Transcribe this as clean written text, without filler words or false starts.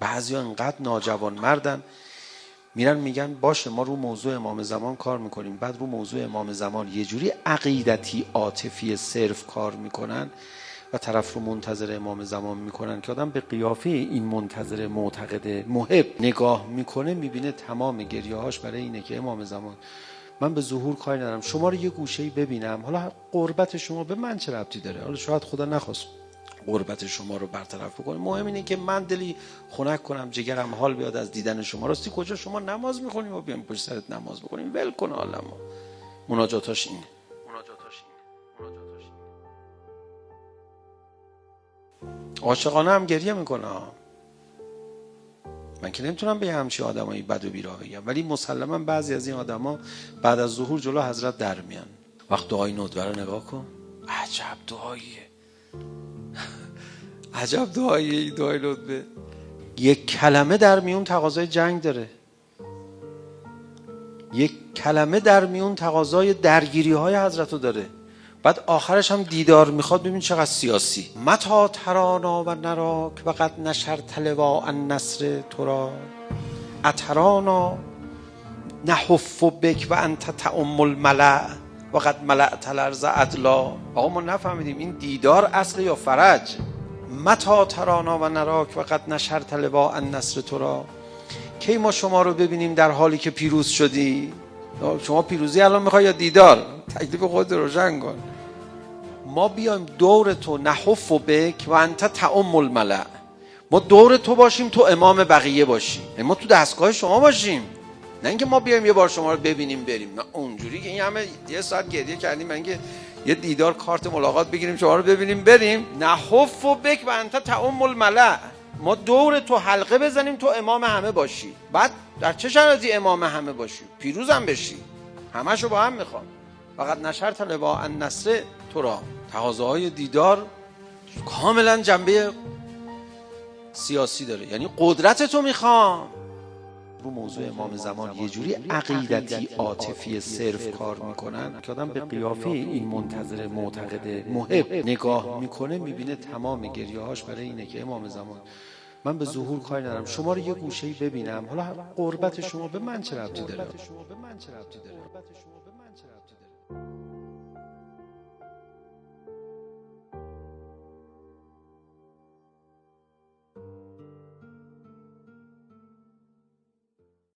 بعضیا انقدر ناجوان مردن میرن میگن باشه ما رو موضوع امام زمان کار میکنیم، بعد رو موضوع امام زمان یه جوری عقیدتی عاطفی صرف کار میکنن و طرف رو منتظر امام زمان میکنن که آدم به قیافه این منتظر معتقد محب نگاه میکنه، میبینه تمام گریه‌هاش برای اینه که امام زمان من به ظهور کاری ندارم، شما رو یه گوشه‌ای ببینم، حالا قربت شما به من چه ربطی داره، حالا شاید خدا نخواست قربت شما رو برطرف بکنه، مهم اینه که من دلی خنک کنم، جگرم حال بیاد از دیدن شما. راستی کجا شما نماز میخونیم و بیایم پشت سرت نماز بکنیم، ول کن حالمو. مناجاتاش اینه. عاشقانه هم گریه میکنه. من که نمیتونم به همچین آدمایی بد و بیراه بگم، ولی مسلما بعضی از این آدما بعد از ظهور جلو حضرت در میان. وقت دعای ندبه رو نگاه کن، عجب دعاییه. عجب دعاییه این دعای ندبه. یک کلمه در میون تقاضای جنگ داره، یک کلمه در میون تقاضای درگیری های حضرت رو داره، بعد آخرش هم دیدار میخواد. ببین چقدر سیاسی. متا ترانا و نراک و قد نشرت لواء النصر ترا اترانا نحف بک و انت تعم الملأ و قد ملأت الارض عدلا. آقا ما نفهمیدیم این دیدار اصل یا فرج؟ متا ترانا و نراک و قد نشرت لواء النصر ترا، کی ما شما رو ببینیم در حالی که پیروز شدی؟ شما پیروزی الان میخوای یا دیدار؟ تکلیف خودت روشن کن. ما بیایم دور تو نحف بک و انت تعم الملأ، ما دور تو باشیم تو امام بقیه باشی، ما تو دستگاه شما باشیم، نه اینکه ما بیایم یه بار شما رو ببینیم بریم. نه اونجوری که این همه یه ساعت گریه کردیم من که یه دیدار کارت ملاقات بگیریم شما رو ببینیم بریم. نحف بک و انت تعم الملأ، ما دور تو حلقه بزنیم تو امام همه باشی. بعد در چه شرایطی امام همه باشی؟ پیروزم بشی. همشو با هم میخوام. فقط نشرت لواء النصر ترا. تقاضاهای دیدار کاملا جنبه سیاسی داره، یعنی قدرت تو میخوام. رو موضوع امام زمان یه جوری عقیدتی عاطفی صرف کار میکنن که آدم به قیافه این منتظر معتقد محب نگاه میکنه، میبینه تمام گریه‌هاش برای اینه که امام زمان من به ظهور کاری ندارم، شما رو یه گوشه‌ای ببینم، حالا قربت شما به من چه ربطی داره؟